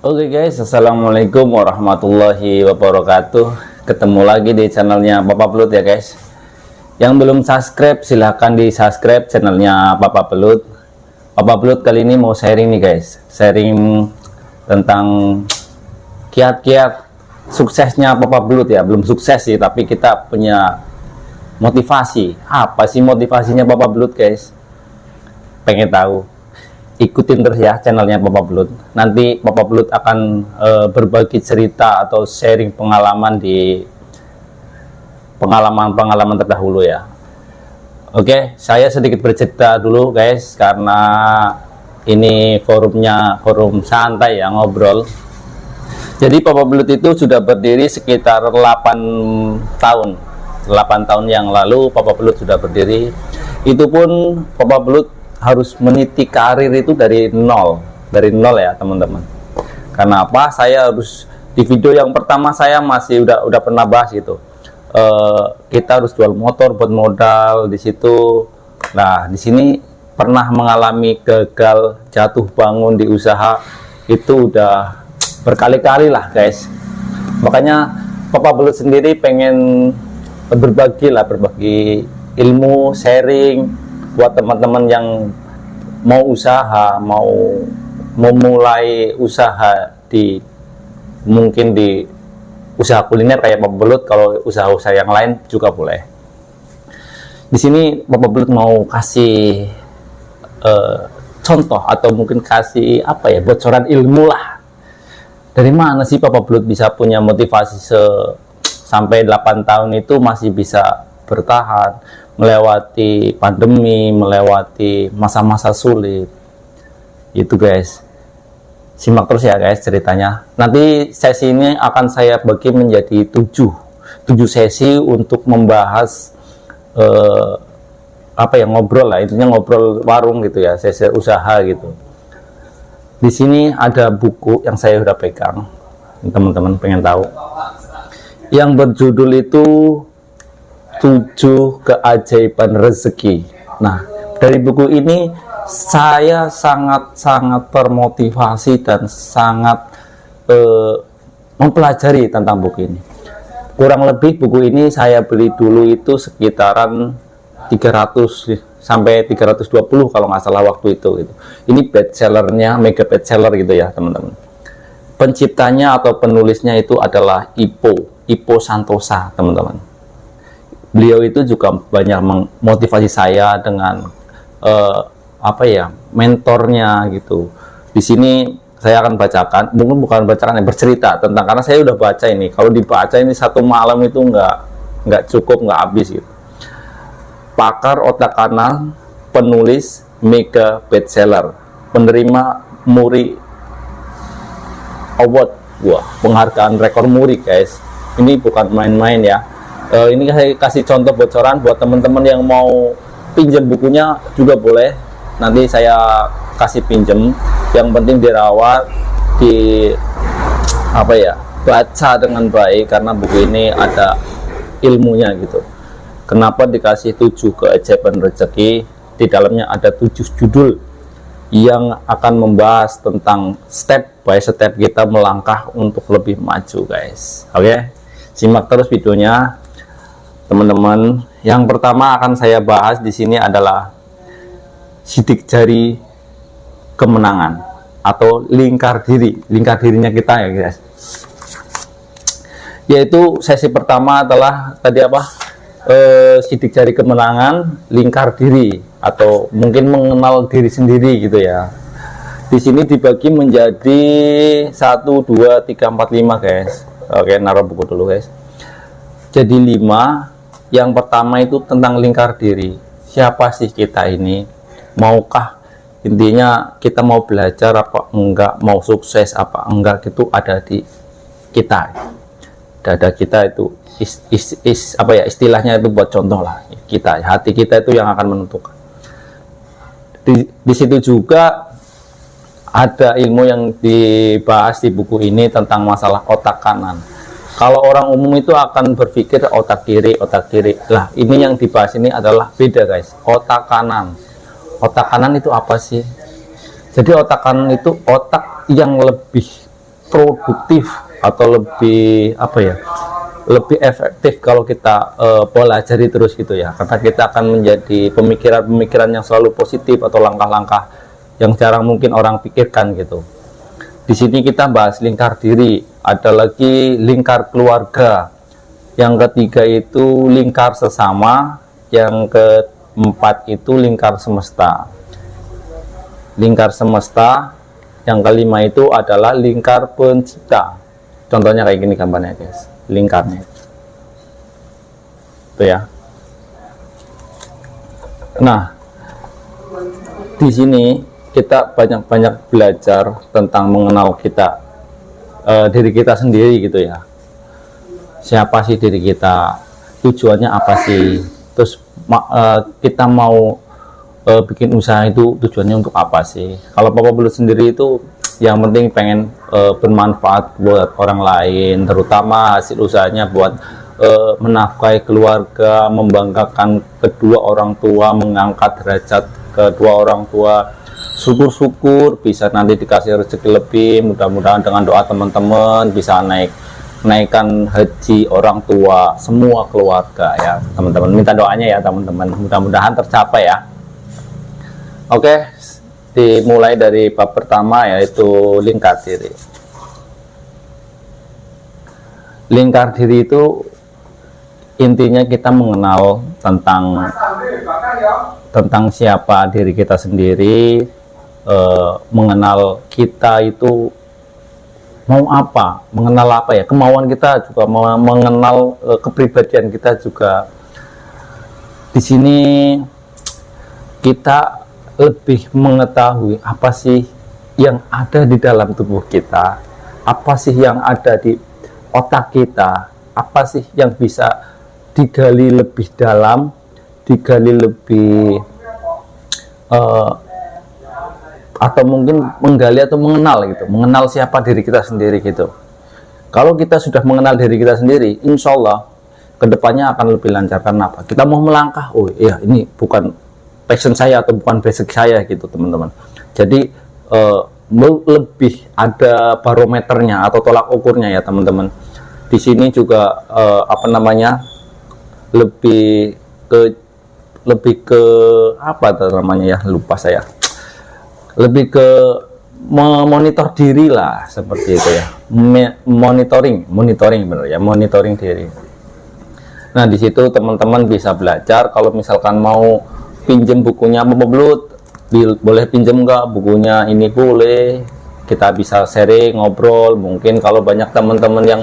Oke guys, assalamualaikum warahmatullahi wabarakatuh. Ketemu lagi di channelnya Papa Belut ya guys. Yang belum subscribe silahkan di subscribe channelnya Papa Belut. Papa Belut kali ini mau sharing nih guys, sharing tentang kiat-kiat suksesnya Papa Belut ya. Belum sukses sih, tapi kita punya motivasi. Apa sih motivasinya Papa Belut guys? Pengen tahu? Ikutin terus ya channelnya Papa Belut. Nanti Papa Belut akan berbagi cerita atau sharing pengalaman di pengalaman terdahulu ya. Oke, saya sedikit bercerita dulu guys, karena ini forumnya forum santai ya, ngobrol. Jadi Papa Belut itu sudah berdiri sekitar 8 tahun. 8 tahun yang lalu Papa Belut sudah berdiri. Itu pun Papa Belut harus meniti karir itu dari nol ya teman-teman. Kenapa saya harus di video yang pertama saya masih udah pernah bahas itu, kita harus jual motor buat modal di situ. Nah di sini pernah mengalami gagal jatuh bangun di usaha itu udah berkali-kali lah guys. Makanya Papa Belut sendiri pengen berbagi ilmu, sharing buat teman-teman yang mau usaha, mau memulai usaha mungkin di usaha kuliner kayak Papa Belut. Kalau usaha-usaha yang lain juga boleh. Di sini Papa Belut mau kasih contoh atau mungkin kasih bocoran ilmu lah. Dari mana sih Papa Belut bisa punya motivasi sampai 8 tahun itu masih bisa bertahan, melewati pandemi, melewati masa-masa sulit itu guys. Simak terus ya guys ceritanya. Nanti sesi ini akan saya bagi menjadi 7 sesi untuk membahas ngobrol lah, intinya ngobrol warung gitu ya, sesi usaha gitu. Di sini ada buku yang saya udah pegang, teman-teman pengen tahu, yang berjudul itu 7 keajaiban rezeki. Nah, dari buku ini saya sangat termotivasi dan sangat mempelajari tentang buku ini. Kurang lebih buku ini saya beli dulu itu sekitaran 300 sampai 320 kalau nggak salah waktu itu gitu. Ini bestsellernya, mega bestseller gitu ya teman-teman. Penciptanya atau penulisnya itu adalah Ippo Santosa teman-teman. Beliau itu juga banyak memotivasi saya dengan mentornya gitu. Di sini saya akan bacakan, mungkin bukan bacakan, bercerita tentang, karena saya udah baca ini. Kalau dibaca ini satu malam itu nggak cukup, nggak habis gitu. Pakar otak kanan, penulis mega bestseller, penerima Muri Award, penghargaan rekor Muri guys. Ini bukan main-main ya. Ini saya kasih contoh bocoran buat teman-teman yang mau pinjam bukunya juga boleh. Nanti saya kasih pinjam. Yang penting dirawat, baca dengan baik, karena buku ini ada ilmunya gitu. Kenapa dikasih 7 keajaiban rezeki? Di dalamnya ada 7 judul yang akan membahas tentang step by step kita melangkah untuk lebih maju guys. Oke, simak terus videonya teman-teman. Yang pertama akan saya bahas di sini adalah sidik jari kemenangan atau lingkar dirinya kita ya guys. Yaitu sesi pertama adalah sidik jari kemenangan, lingkar diri, atau mungkin mengenal diri sendiri gitu ya. Di sini dibagi menjadi 1, 2, 3, 4, 5 guys. Oke, naruh buku dulu guys. Jadi 5. Yang pertama itu tentang lingkar diri. Siapa sih kita ini? Maukah, intinya kita mau belajar apa enggak, mau sukses apa enggak, itu ada di kita. Dada kita itu istilahnya itu buat contoh lah. Hati kita itu yang akan menentukan. Di situ juga ada ilmu yang dibahas di buku ini tentang masalah otak kanan. Kalau orang umum itu akan berpikir otak kiri. Lah, ini yang dibahas ini adalah beda guys. Otak kanan. Otak kanan itu apa sih? Jadi otak kanan itu otak yang lebih produktif atau lebih apa ya, lebih efektif kalau kita pelajari terus gitu ya, karena kita akan menjadi pemikiran-pemikiran yang selalu positif atau langkah-langkah yang jarang mungkin orang pikirkan gitu. Di sini kita bahas lingkar diri, ada lagi lingkar keluarga, yang ketiga itu lingkar sesama, yang keempat itu lingkar semesta. Lingkar semesta, yang kelima itu adalah lingkar pencipta. Contohnya kayak gini gambarnya guys, lingkarnya itu ya. Nah, di sini kita banyak-banyak belajar tentang mengenal kita, diri kita sendiri gitu ya. Siapa sih diri kita, tujuannya apa sih, terus kita mau bikin usaha itu tujuannya untuk apa sih. Kalau Papa Belut sendiri itu yang penting pengen bermanfaat buat orang lain, terutama hasil usahanya buat menafkahi keluarga, membanggakan kedua orang tua, mengangkat derajat kedua orang tua. Syukur-syukur bisa nanti dikasih rezeki lebih, mudah-mudahan dengan doa teman-teman bisa naikkan haji orang tua semua keluarga ya teman-teman. Minta doanya ya teman-teman, mudah-mudahan tercapai ya. Oke, dimulai dari bab pertama yaitu lingkar diri. Lingkar diri itu intinya kita mengenal tentang siapa diri kita sendiri, mengenal kita itu mau apa, mengenal apa ya, kemauan kita juga, mengenal kepribadian kita juga. Di sini kita lebih mengetahui apa sih yang ada di dalam tubuh kita, apa sih yang ada di otak kita, apa sih yang bisa digali lebih dalam, digali lebih atau mungkin menggali atau mengenal gitu, mengenal siapa diri kita sendiri gitu. Kalau kita sudah mengenal diri kita sendiri, insya Allah kedepannya akan lebih lancar. Karena apa? Kita mau melangkah, oh iya ini bukan passion saya atau bukan basic saya gitu teman-teman. Jadi lebih ada barometernya atau tolak ukurnya ya teman-teman. Di sini juga apa namanya, lebih ke apa namanya ya, lupa saya. Lebih ke memonitor diri lah, seperti itu ya. Monitoring benar ya, monitoring diri. Nah, di situ teman-teman bisa belajar. Kalau misalkan mau pinjem bukunya Papa Belut, boleh pinjem nggak bukunya, ini boleh, kita bisa sharing, ngobrol. Mungkin kalau banyak teman-teman yang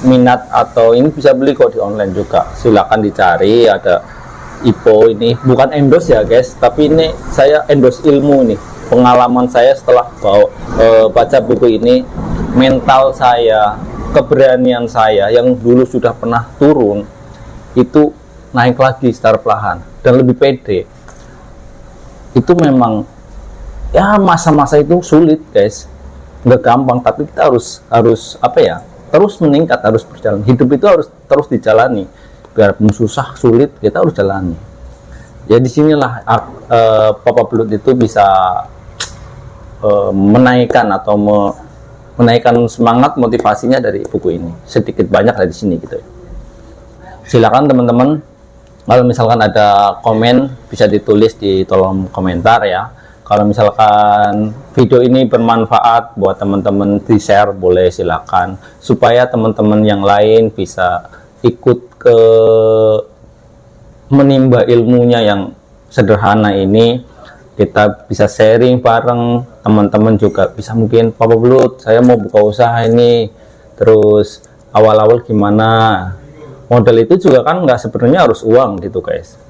minat atau ini bisa beli kok di online juga, silakan dicari. Ada IPO, ini bukan endorse ya guys, tapi ini saya endorse ilmu nih, pengalaman saya setelah baca buku ini. Mental saya, keberanian saya yang dulu sudah pernah turun itu naik lagi secara perlahan dan lebih pede. Itu memang ya, masa-masa itu sulit guys, nggak gampang, tapi kita harus apa ya, terus meningkat, harus berjalan. Hidup itu harus terus dijalani, biarpun susah sulit kita harus jalani. Ya disinilah Papa Belut itu bisa menaikkan atau menaikkan semangat motivasinya dari buku ini, sedikit banyak dari sini gitu ya. Silakan teman-teman, kalau misalkan ada komen bisa ditulis di kolom komentar ya. Kalau misalkan video ini bermanfaat buat teman-teman, di share boleh, silakan, supaya teman-teman yang lain bisa ikut ke menimba ilmunya yang sederhana ini. Kita bisa sharing bareng, teman-teman juga bisa mungkin, Papa Belut saya mau buka usaha ini, terus awal-awal gimana. Modal itu juga kan nggak sebenarnya harus uang gitu guys,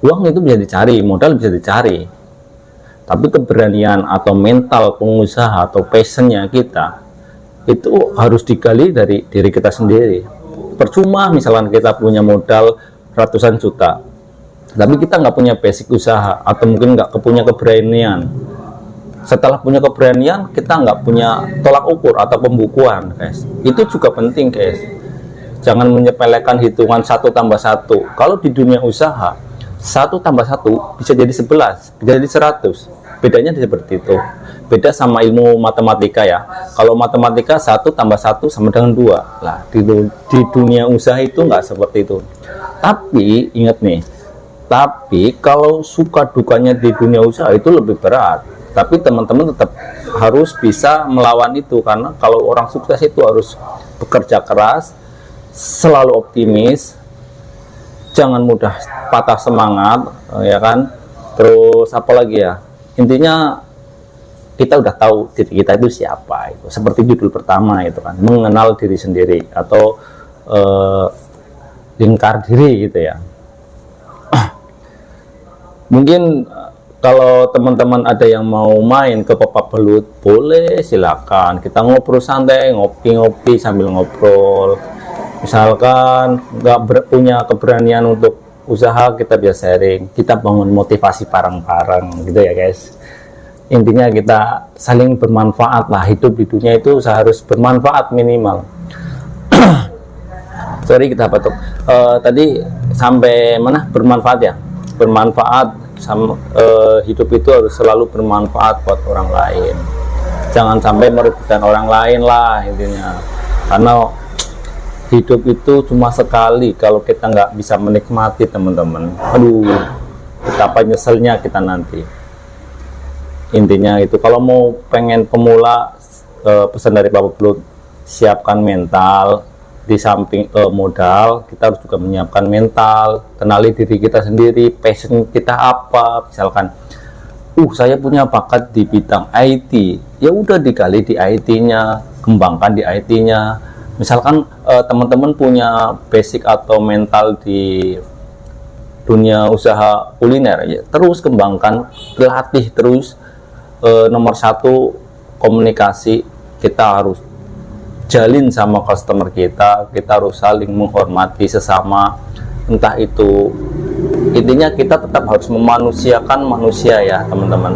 uang itu bisa dicari, modal bisa dicari, tapi keberanian atau mental pengusaha atau passionnya kita itu harus digali dari diri kita sendiri. Percuma misalkan kita punya modal ratusan juta, tapi kita nggak punya basic usaha atau mungkin nggak punya keberanian. Setelah punya keberanian, kita nggak punya tolak ukur atau pembukuan guys. Itu juga penting guys, jangan menyepelekan hitungan 1 tambah 1. Kalau di dunia usaha 1 tambah 1 bisa jadi 11, bisa jadi 100. Bedanya seperti itu. Beda sama ilmu matematika ya. Kalau matematika 1+1 sama dengan 2. Lah di dunia usaha itu nggak seperti itu. Tapi ingat nih, tapi kalau suka dukanya di dunia usaha itu lebih berat. Tapi teman-teman tetap harus bisa melawan itu, karena kalau orang sukses itu harus bekerja keras, selalu optimis, jangan mudah patah semangat, ya kan. Terus apa lagi ya, intinya kita udah tahu diri kita itu siapa, itu seperti judul pertama itu kan, mengenal diri sendiri atau lingkar diri gitu ya. Mungkin kalau teman-teman ada yang mau main ke Papa Belut, boleh, silakan. Kita ngobrol santai, ngopi-ngopi sambil ngobrol. Misalkan nggak punya keberanian untuk usaha, kita bisa sharing. Kita bangun motivasi bareng-bareng gitu ya guys. Intinya kita saling bermanfaat lah. Hidup di dunia itu harus bermanfaat minimal. Sorry, kita batuk. Tadi sampai mana? Bermanfaat ya? Bermanfaat. Hidup itu harus selalu bermanfaat buat orang lain, jangan sampai merugikan orang lain lah intinya, karena hidup itu cuma sekali. Kalau kita nggak bisa menikmati teman-teman, aduh betapa nyeselnya kita nanti. Intinya itu, kalau mau pengen pemula, pesan dari Bapak Belut, siapkan mental. Di samping modal, kita harus juga menyiapkan mental, kenali diri kita sendiri, passion kita apa. Misalkan, saya punya bakat di bidang IT, ya udah digali di IT-nya, kembangkan di IT-nya. Misalkan teman-teman punya basic atau mental di dunia usaha kuliner, ya terus kembangkan, latih terus. Nomor 1, komunikasi. Kita harus jalin sama customer kita harus saling menghormati sesama, entah itu, intinya kita tetap harus memanusiakan manusia ya teman-teman.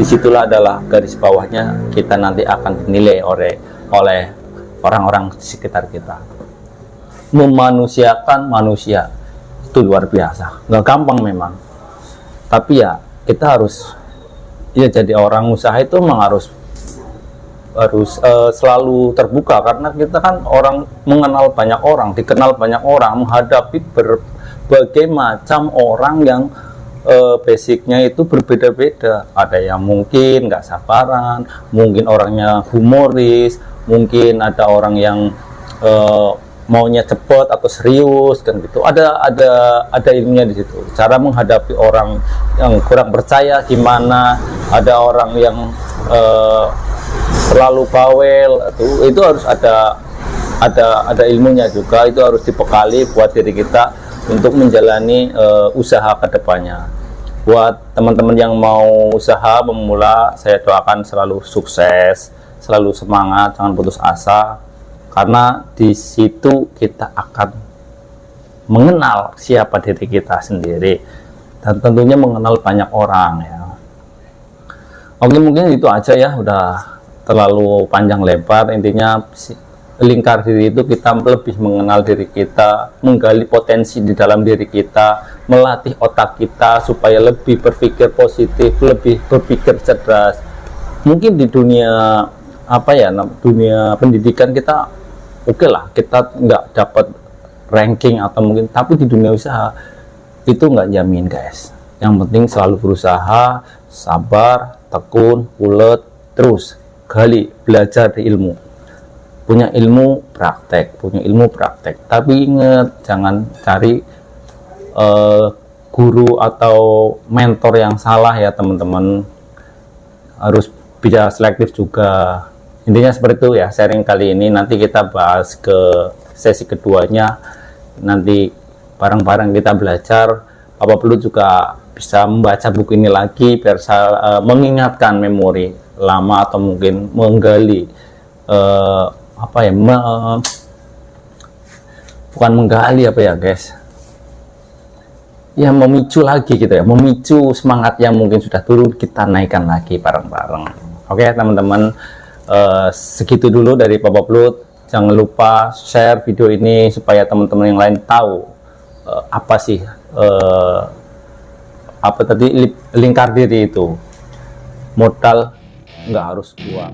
Disitulah adalah garis bawahnya, kita nanti akan dinilai oleh orang-orang di sekitar kita. Memanusiakan manusia itu luar biasa, nggak gampang memang, tapi ya kita harus, ya jadi orang usaha itu memang harus selalu terbuka, karena kita kan orang mengenal banyak orang, dikenal banyak orang, menghadapi berbagai macam orang yang basicnya itu berbeda-beda. Ada yang mungkin nggak sabaran, mungkin orangnya humoris, mungkin ada orang yang maunya cepat atau serius kan gitu. Ada ilmunya di situ. Cara menghadapi orang yang kurang percaya gimana, ada orang yang terlalu bawel, itu harus ada ilmunya juga. Itu harus dibekali buat diri kita untuk menjalani usaha kedepannya. Buat teman-teman yang mau usaha memula, saya doakan selalu sukses, selalu semangat, jangan putus asa, karena di situ kita akan mengenal siapa diri kita sendiri dan tentunya mengenal banyak orang ya. Oke, mungkin itu aja ya, udah terlalu panjang lebar. Intinya lingkar diri itu kita lebih mengenal diri kita, menggali potensi di dalam diri kita, melatih otak kita supaya lebih berpikir positif, lebih berpikir cerdas. Mungkin di dunia dunia pendidikan kita oke lah, kita nggak dapat ranking atau mungkin, tapi di dunia usaha itu nggak jamin guys. Yang penting selalu berusaha, sabar, tekun, ulet, terus gali, belajar di ilmu. Punya ilmu praktek, tapi ingat, jangan cari guru atau mentor yang salah ya teman-teman. Harus bisa selektif juga. Intinya seperti itu ya sharing kali ini. Nanti kita bahas ke sesi keduanya, nanti bareng-bareng kita belajar. Bapak Belut juga bisa membaca buku ini lagi biar mengingatkan memori lama atau mungkin menggali bukan menggali guys, ya memicu lagi gitu ya, memicu semangat yang mungkin sudah turun, kita naikkan lagi bareng-bareng. Oke teman-teman, segitu dulu dari Bapak Belut. Jangan lupa share video ini supaya teman-teman yang lain tahu apa sih lingkar diri itu. modal nggak harus uang.